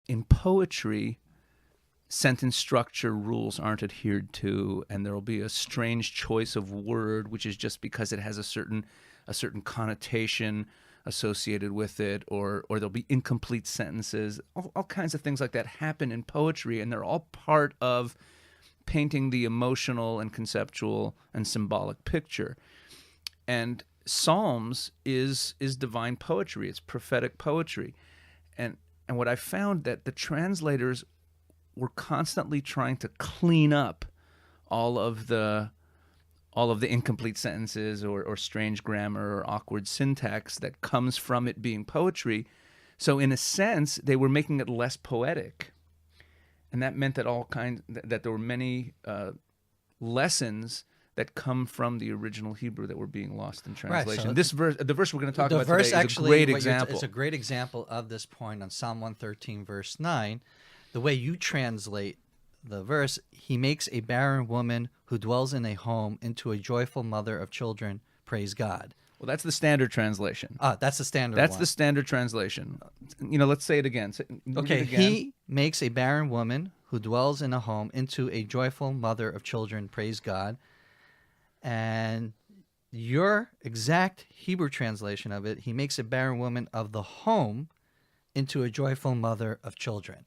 in poetry, sentence structure rules aren't adhered to, and there will be a strange choice of word, which is just because it has a certain connotation associated with it, or there'll be incomplete sentences. All kinds of things like that happen in poetry, and they're all part of painting the emotional and conceptual and symbolic picture. And Psalms is divine poetry. It's prophetic poetry. And what I found that the translators were constantly trying to clean up all of the incomplete sentences or strange grammar or awkward syntax that comes from it being poetry. So in a sense, they were making it less poetic. And that meant that there were many lessons that come from the original Hebrew that were being lost in translation. Right, so the verse we're going to talk about today is a great example. It's a great example of this point on Psalm 113, verse 9. The way you translate the verse, he makes a barren woman who dwells in a home into a joyful mother of children. Praise God. Well, that's the standard translation. That's the standard That's one. the standard translation. Let's say it again. Okay, he makes a barren woman who dwells in a home into a joyful mother of children. Praise God. And your exact Hebrew translation of it, he makes a barren woman of the home into a joyful mother of children.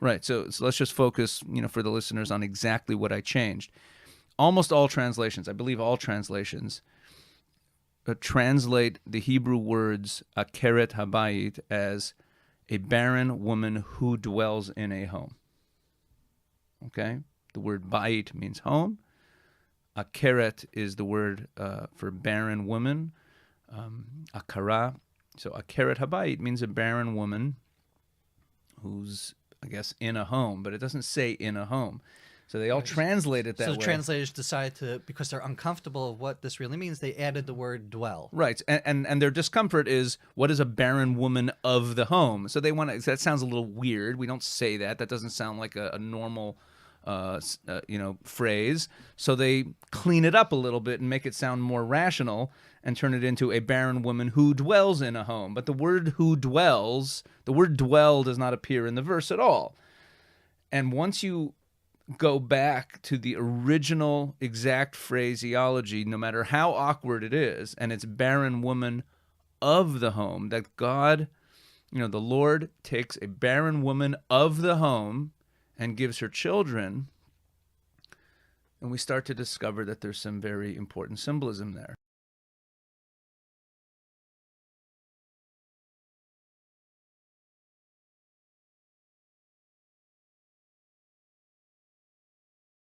Right. So let's just focus, for the listeners on exactly what I changed. Almost all translations, I believe all translations, translate the Hebrew words akeret habayit as a barren woman who dwells in a home. Okay? The word bayit means home. Akeret is the word for barren woman, akara. So akeret habayit means a barren woman who's, I guess, in a home, but it doesn't say in a home. So they all translate it that way. So translators decided to, because they're uncomfortable of what this really means, they added the word dwell. Right. And their discomfort is, what is a barren woman of the home? So they want to, that sounds a little weird. We don't say that. That doesn't sound like a normal phrase. So they clean it up a little bit and make it sound more rational and turn it into a barren woman who dwells in a home. But the word dwell does not appear in the verse at all. And once you go back to the original exact phraseology, no matter how awkward it is, and it's barren woman of the home, that God, the Lord takes a barren woman of the home and gives her children, and we start to discover that there's some very important symbolism there.